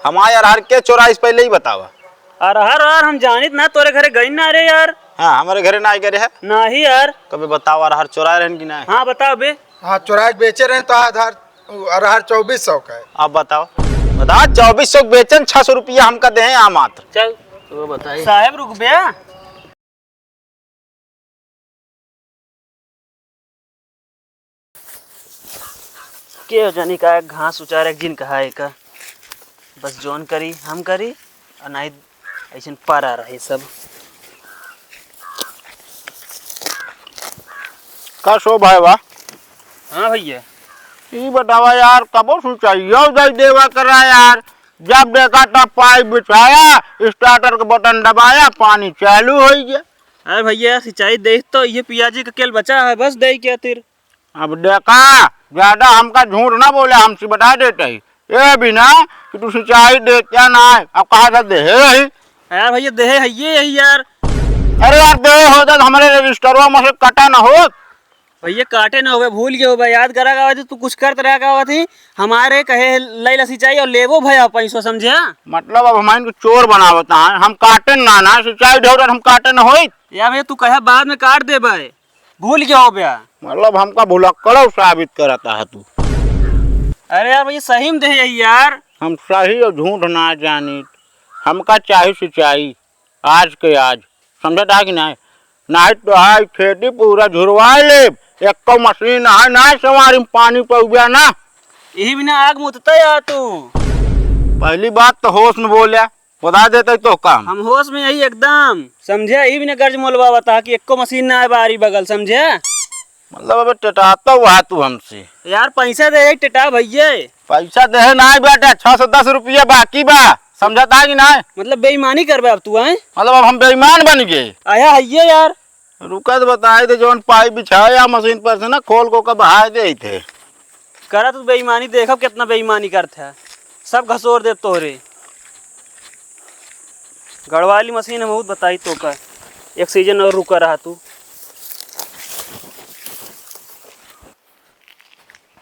हमारे अरहर के 24 पहले ही बतावा। अरहर यार हम जानित ना तोरे घरे गई ना रे यार। हाँ हमारे घरे ना करे है नहीं यार। कभी बताओ अरहर चुरा रहे कि ना। हाँ बताओ बे। हाँ चौराहे बेचे रहे तो आधार अरहर 2400 का है। अब बताओ बता 2400 बेचन 600 रुपया हमका दे यहाँ मात्र। चल तो बताइए साहेब रुक बे। के जानी का घास उचारे जिन कहा है का बस जोन करी हम करी और नहीं ऐसे पर आ रहे सब। का शो भाई वाह। हाँ भैया ये बतावा यार कबो सोचाइयो दे देवा करा यार। जब देखा तब पाइप बिछाया स्टार्टर का बटन दबाया पानी चालू हो गया। अरे भैया सिंचाई देख तो ये पियाजी का केल बचा है बस दे क्या तिर। अब देखा ज्यादा हमका झूठ ना बोले हमसे बता देते ये भी ना कि तू सिंचाई देते ना है। अब कहा था दे ही यार भैया देहे है ये यही यार। अरे यार दे होता तो हमारे रजिस्टरवा में से कटा ना हो। भैया काटे ना हुए भूल गए हो याद करा गावा थी तू कुछ करते रहा गावा थी हमारे कहे लैला सिंचाई और लेवो भैया पैसो समझे। मतलब अब हमारे को चोर बनावता है हम काटे ना सिंचाई दे हम काटे ना हो। या भैया तू कहे बाद में काट दे भाई भूल गया हो भैया। मतलब हमका भुलक्कड़ साबित करता है तू। अरे यार भैया सही में दे यही यार। हम सही और झूठ ना जानी हमका चाहिए सिंचाई आज के आज समझता कि नहीं। नहीं तो है खेती पूरा झुरवा ले एक को मशीन है ना सवारी में पानी पहुँचा ना। यही बिना आग मुतता यार तू। पहली बात तो होश में बोलिया बता देते तो काम। हम होश में यही एकदम समझे यही बिना गर्ज मोलवा बता कि एक को मशीन ना है बारी बगल समझे। मतलब अब टटाता हुआ तू हमसे यार पैसा दे टेटा भैया। पैसा दे ना बेटा 610 रुपया बाकी बा समझता कि नहीं। मतलब बेईमानी करबे अब तू है। मतलब अब हम बेईमान बन गए। आया है यार रुका तो बताए थे जो पाइप बिछाया मशीन पर से ना खोल को कब बहा दे थे। करा तू बेईमानी देखो कितना बेईमानी करते है सब घसोर दे तोरे। गढ़वाली मशीन है बहुत बताई तो का एक सीजन और रुका रहा तू।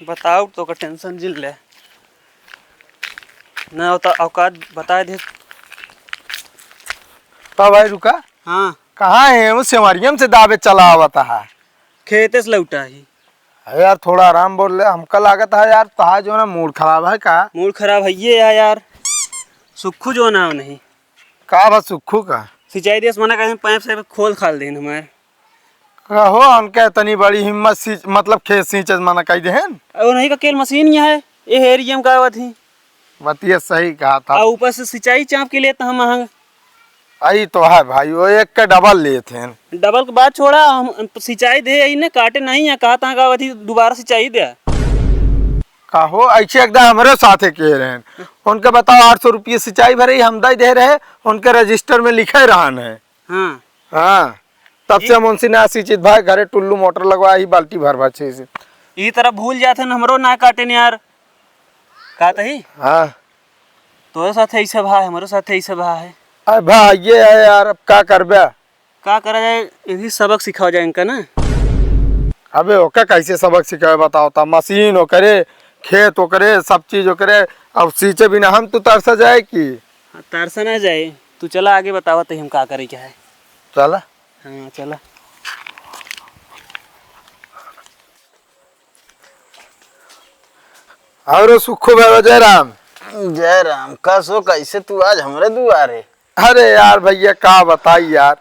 बताओ तो का टेंशन जिल ले ना होता औकात बता दे। तो भाई रुका हाँ कहाँ है वो सेवारियम से दावे चला आवता है। खेते से लौटा ही। अरे यार थोड़ा आराम बोल ले हमका लागत है यार तहा जो ना मूड खराब है का। मूड खराब है ये यार सुखू जो ना हो नहीं का बस सुखू का सिंचाई देश मना कहीं पाइप से खोल खाल देन हमारे। कहो उनके तनी बड़ी हिम्मत सी मतलब खेत सींचे मना कही देहन। और नहीं का केल मशीन यहाँ है ये हेरियम का हुआ थी। बतिया सही कहा था। और ऊपर से सिंचाई चाँप के लिए तो हम महंग आई तो है भाई वो एक के डबल लेते हैं। डबल के बाद छोड़ा हम सिंचाई दे यही ना काटे नहीं है कहा तहाँ का थी दोबारा सिंचाई दे। कहो ऐसे एकदम हमारे साथे कह रहे हैं उनके बताओ 800 रुपये सिंचाई भरे हम दे रहे उनके रजिस्टर में लिखे रहन है। हाँ हाँ तब से हम उनसे ना सींचित भाई घरे टुल्लू मोटर लगवा ही बाल्टी भर भर से। यही तरह भूल जाते न हमरो ना काटे न यार कहते ही। हाँ तो साथ ऐसा भा है हमारे साथ ऐसा भा है। अरे भाई ये है यार अब क्या करबे क्या करा जाए यही सबक सिखाओ जाए इनका ना। अबे ओके कैसे सबक सिखाए बताओ था मशीन हो करे खेत हो करे सब चीज हो करे अब सींचे बिना हम तो तरसा जाए कि तरसा ना जाए। तू चला आगे बतावा तो हम क्या करे क्या है। चला हाँ चला और सुखो भैया जय राम कसो कैसे तू आज हमरे दुआरे। अरे यार भैया का बताई यार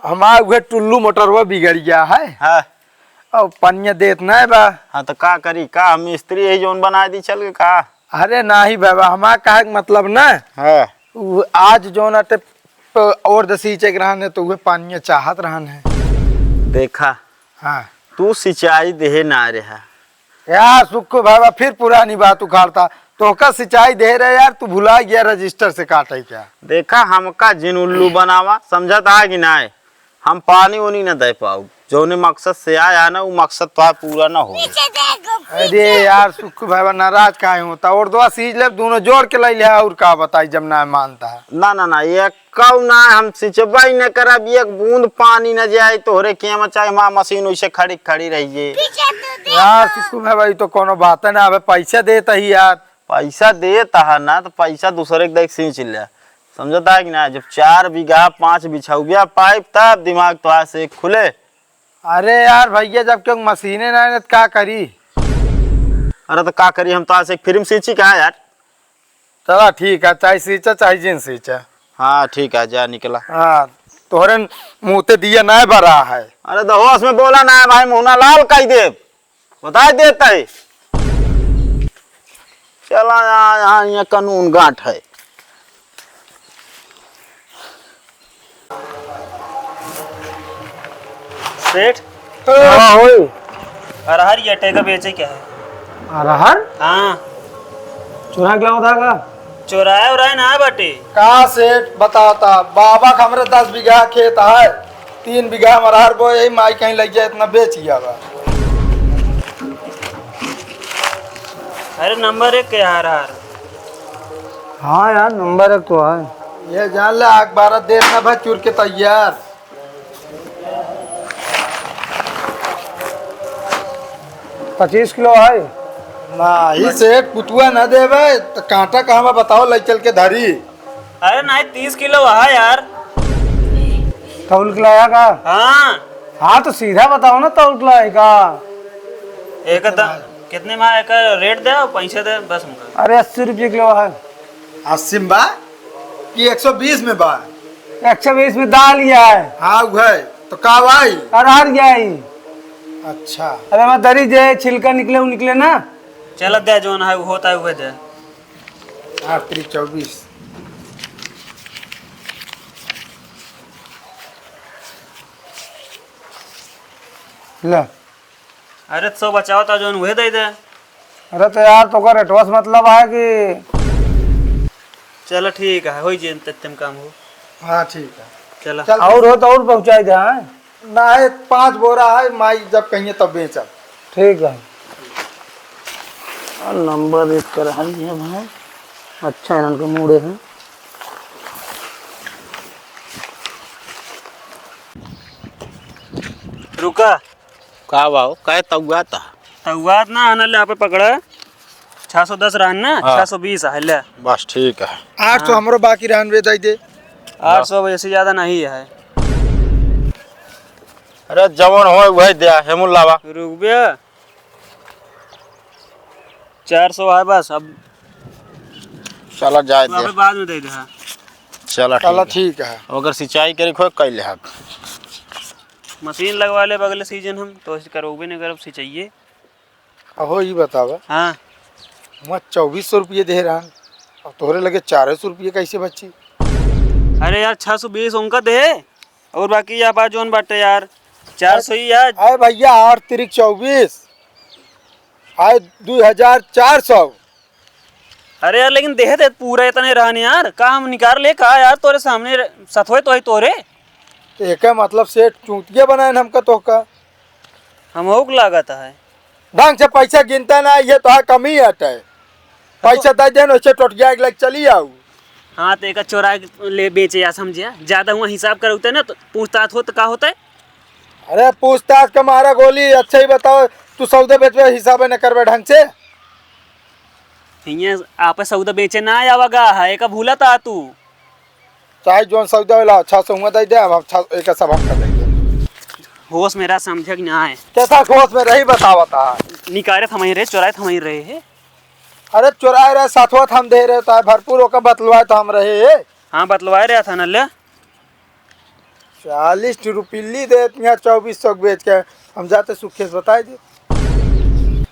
हमारे वह टुल्लू मोटरवा बिगड़ गया है। हाँ और पनिया देत नहीं बा। हाँ तो का करी का हम मिस्त्री यही जोन बना दी चल के का। अरे ना ही बाबा हमारा कहा मतलब ना हाँ आज जो ना और दसीचे रहन है तो वह पानी चाहत रहन है। देखा हाँ तू सिंचाई दे ना रहा यार सुखो बाबा फिर पुरानी बात उखाड़ता तो का सिंचाई दे रहे यार तू भुला गया रजिस्टर से काटे क्या। देखा हमका जिन उल्लू बनावा समझता है कि नहीं। हम पानी उनी न दे पाऊ जो मकसद से आया ना वो मकसद तो पूरा ना हो। अरे यार सुखो बाबा नाराज काहे होता और दो सीज ले दोनों जोड़ के ले लिया और का बताई जब ना मानता है। ना ये कौ ना हम सिंचाई न करब एक बूंद पानी न जाए तोहरे के चाहे वहाँ मशीन वैसे खड़ी रहिए। यार सुखो बाबा तो कोनो बात है ना अब पैसे देता ही यार पैसा देता है ना तो पैसा दूसरे के देख सींच लिया, समझता है कि ना। जब 4 बीघा 5 बिछाउया पाइप तब दिमाग तो से खुले। अरे यार भैया जब क्यों मशीनें ना है तो क्या करी। अरे तो क्या करी, हम तो ऐसे फिल्म सींची कहा यार। चला ठीक है, चाहे सींचा चाहे जिन सींचा। हाँ ठीक है, जा निकला। हाँ तोहरे मुँह ते दिया नहीं भरा है। अरे तो होश में बोला ना भाई, मुहना लाल कही दे, बता देता है। चला यहाँ यहाँ कानून गांठ है। सेठ हाँ होई। अरहर ये टेका बेचे क्या है? अरहर हाँ चुरा क्या होता का? चोराया उराया ना बाटे। कहाँ सेठ बताता, बाबा का हमरे 10 बीघा खेत है, 3 बीघा हम अरहर बो, यही माई कहीं लग जाए इतना बेच गया बा। अरे नंबर 1 के अरहर। हाँ यार नंबर 1 तो है। ये जान ले आग 12 देर ना भाई चुर के तैयार। 25 किलो है ना ही सेठ, पुतुआ न देवे तो कांटा कहाँ बताओ ले चल के धरी। अरे नहीं 30 किलो है यार। तौल किलाया का? हाँ हाँ तो सीधा बताओ ना तौल किलाया का। एक कितने में एक रेट दे और पैसे दे बस हमका। अरे 80 रुपये किलो है। 80 में बा कि 120 में बा? 120 में दाल गया है। हाँ है तो का भाई अरहर गया है। अच्छा अरे मैं दरी जे छिलका निकले वो निकले ना। चल दे जो ना है वो होता है वो दे। 8 3 24 ले। अरे 100 बचाओ था जो वही दे दे। अरे तो यार तो का रेटवा से मतलब है कि। चलो ठीक है, हो जे तत्म काम हो। हाँ ठीक है चलो और हो तो और पहुँचाई दे। ना है 5 बोरा है, माई जब कहिए तब बेचा। ठीक है। नंबर 1 कर है भाई, अच्छा है इनके मूड़े हैं। रुका का भाव काय तउआ था? तउआत ना आनले आप पकड़ा 610 रहन ना। हाँ। 620 है ले। बस ठीक है। 800 हमरो बाकी रहन वे दे दे। 800 वजह से ज्यादा नहीं है। अरे जवन हो वह दिया हेमुल्लावा। रुपया 400 है बस। अब चला जाए वहाँ दे। पे बाद में दे दे। हाँ। चला चलो ठीक है। ठीक है। अगर सिंचाई करे खोए कैले हक मशीन लगवा ले अगले सीजन हम तो ऐसे करोगे नहीं करब चाहिए। अहो ये बतावा, हाँ मैं 2400 रुपये दे रहा, अब तोहरे लगे 400 रुपये कैसे बची? अरे यार 620 उनका दे और बाकी यहाँ बात जोन बाटे यार 400 ही यार। आए भैया 8 3 24 आए 2400। अरे यार लेकिन देह दे पूरा इतने रहने यार, का हम निकाल ले का यार तोरे सामने सतवे तो है तोरे। एक मतलब सेठ चूतिया बनाए हमका तो का हम होक लागत है। ढंग से पैसा गिनता ना, ये तो है कमी हट है। पैसा दे देन वैसे टोटिया एक लग चली आऊ। हाँ तो एक चोरा के ले बेचे या समझिया ज्यादा हुआ हिसाब कर होते ना तो पूछताछ हो तो का होता है। अरे पूछताछ का मारा गोली, अच्छा ही बताओ तू सौदे बेचवे हिसाब न करवे ढंग से। हियाँ आप सौदा बेचे ना आवागा है एक भूला था तू। चाहे जोन सौदा वाला 600 हुआ दे दे, अब एक सब हम कर देंगे। होश मेरा समझ ना है। कैसा खोस में रही बतावा था। निकारे थमाई रहे चोराए थमाई रहे है। अरे चुराए रहे साथवा हम दे रहे तो भरपूर होकर बतलवाए तो हम रहे। हाँ बतलवाए रहा था नल्ले। 40 रुपये दे 2400 बेच के हम जाते सुखे से बताए दे।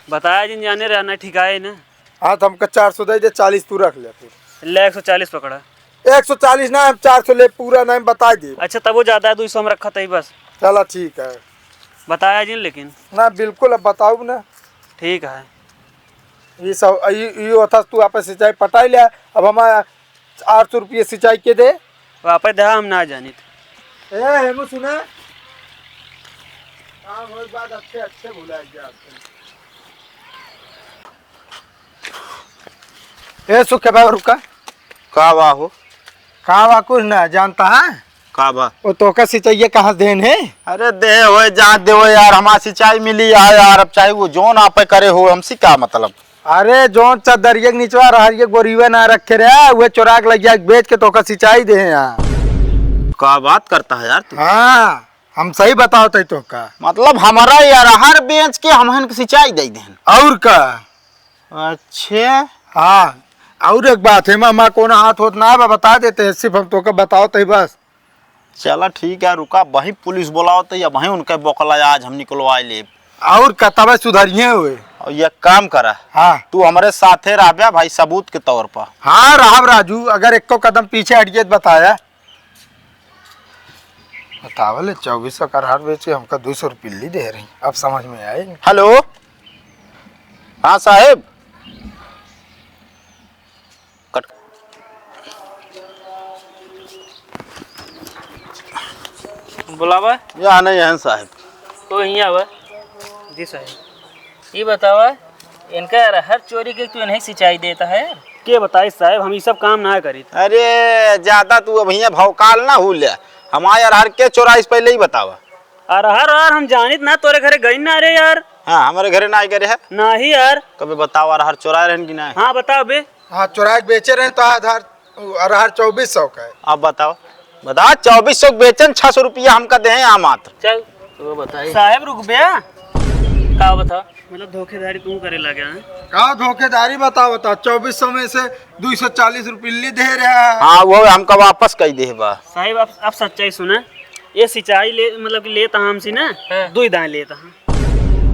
बताया जिन जाने रहना ठिकाए ना। हाँ तो हमका 400 दे दे, 40 तू रख ले फिर। ले 140 पकड़ा। 140 ना, हम 400 ले पूरा नहीं बता दे। अच्छा तब वो ज्यादा है 200 में रखा था ही बस। चला ठीक है बताया जिन लेकिन। ना बिल्कुल, अब बताऊ ना। ठीक है ये सब ये होता तू आपस सिंचाई पटाई ले। अब हमारा 800 रुपये सिंचाई के दे। वापस दे हम ना जानी ए हेमू सुना, हाँ वो बात अच्छे अच्छे भुला गया। ए सुखे भाई रुका। का बा हो? कहाँ बा कुछ ना जानता है? का बा? वो तो का सिंचाई कहाँ देन है? अरे दे हो जा दे हो यार, हमारा सिंचाई मिली है यार। अब चाहे वो जोन आप करे हो हमसे क्या मतलब। अरे जोन चदरिया के निचवा रहरिया गोरीवे ना रखे रे वे चोरा के लग बेच के तो सिंचाई दे यार। का बात करता है यार तू? हाँ हम सही बताओ तई तो का मतलब हमारा यार हर बेच के हमहन के सिंचाई दे देन। और का। अच्छा हाँ और एक बात है मामा कोना हाथ होत ना बा बता देते हैं सिर्फ हम तो का बताओ तई बस। चला ठीक है रुका वही पुलिस बुलाओ तो या वही उनके बोकला आज हम निकलवाए ले। और का तब सुधरिए हुए। और ये काम करा हाँ तू हमारे साथे रह भाई सबूत के तौर पर। हाँ राहब राजू अगर एक को कदम पीछे हटिए तो बताया बतावले 2400 का हार बेचे हमका 200 रुपये दे रही अब समझ में आए। हेलो हाँ साहेब कट बुलावा या नहीं है साहब। तो यहीं आवा जी साहब। ये बतावा इनका हर चोरी के तू नहीं सिंचाई देता है के बताए साहब हम ये सब काम ना करी। अरे ज्यादा तू अब यहाँ भौकाल ना हो लिया हमारे यार के चौराइस पहले ही बतावा। अरहर हम जानित ना तोरे घरे गई ना रे यार। हाँ हमारे घरे ना करे है ना ही यार। कभी बताओ अरहर चोरा रहे कि ना। हाँ बताओ बे। हाँ चुरा के बेचे रहे तो आधार अरहर 2400 का है। अब बताओ बता 2400 बेचन 600 रुपया हमका दे यहाँ मात्र। चल तो बताइए साहब रुक बे का बता मतलब धोखेधारी तू करे लगे हैं। का धोखेदारी बताओ 2400 में से 240 रुपये दे रहा है। हाँ वो हमका वापस कही दे बा। साहिब अब सच्चाई सुना ये सिंचाई ले मतलब कि लेता हमसे ना दो दाएं लेता हम।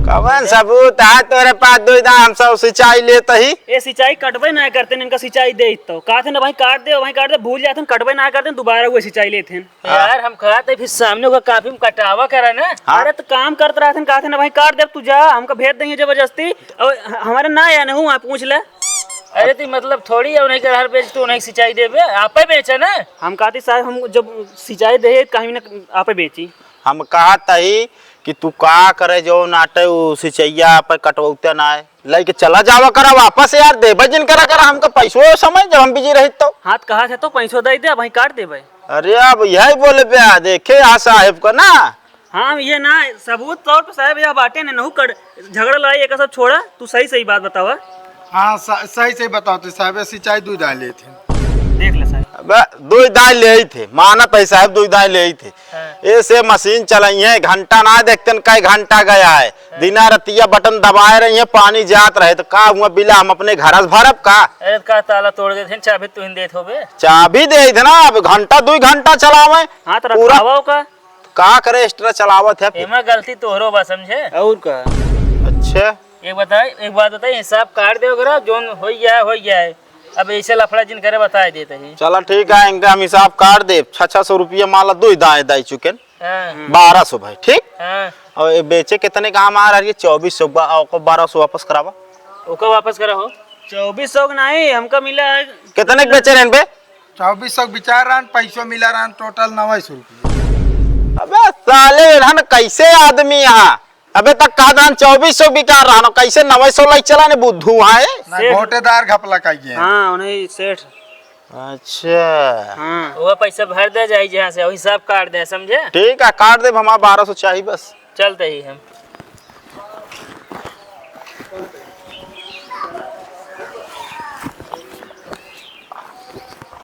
कवन सबूत है तोरे पास दो दाम हम सब सिंचाई लेते ही। ये सिंचाई कटबे ना करते इनका सिंचाई दे तो कहते ना भाई काट दे भूल जाते कटबे ना करते दोबारा वो सिंचाई लेते यार हम कहते फिर सामने का काफी में कटावा करा ना। अरे तो काम करते रहते कहते ना भाई काट दे तू जा हमको भेज देंगे जबरदस्ती और हमारे ना या नहीं वहाँ पूछ ले। अरे तो मतलब थोड़ी है उन्हें हर बेच तू नहीं सिंचाई देवे आप बेचा ना। हम कहते साहब हम जब सिंचाई दे कहीं ना आप बेची। हम कहता ही कि तू का करे जो नाटे सिंचैया पर कटवौते ना है लेके चला जावा करा वापस यार दे जिन करा करा हमका पैसो समय जब हम बिजी रही तो। हाथ कहा था तो पैसों दे दे भाई काट दे भाई। अरे अब यही बोले पे देखे आ साहेब को ना। हाँ ये ना सबूत तौर पर साहब या बाटे ने नहीं कर झगड़ा लड़ाई एक सब छोड़ा तू सही बात बतावा। हाँ सही बताओ तो साहब सिंचाई दूध डाले थे देख ले साहब दो दाई ले ही थे माना पैसा है दो दाई ले ही थे। ऐसे मशीन चलाई है घंटा ना देखते कई घंटा गया है दिना रतिया बटन दबाए रही है पानी जात रहे तो का हुआ बिला हम अपने घर भरब का। अरे का ताला तोड़ देते चाबी तू देत होबे चाबी दे थे ना अब घंटा 2 घंटा चलावे। हाँ तो रखावा का करे एक्स्ट्रा चलावत है एमा गलती तोहरो बा समझे और का। अच्छा एक बात बताई हिसाब काट दे वगैरह जोन हो गया अब ऐसे लफड़ा जिन करे बता देते ही। चला ठीक है इनका हम हिसाब काट दे 600 रुपया माला 2 दाएं दाई चुके 1200 भाई ठीक। और ये बेचे कितने काम आ रहा है 2400 1200 वापस करावा ओका वापस करा हो 2400 नहीं हमका मिला कितने बेचे रहे पे 2400 विचार रहा पैसों मिला रहा टोटल 900 रुपये। अबे साले रहन कैसे आदमी यहाँ अबे तक कहा था 2400 बिका रहा कैसे 900 लाइक चला ने बुद्धू है घोटेदार घपला का ये। हाँ उन्हें सेठ। अच्छा हाँ वो पैसा भर दे जाए जहाँ से हिसाब काट दे समझे। ठीक है काट दे हमारा 1200 चाहिए बस चलते ही हम।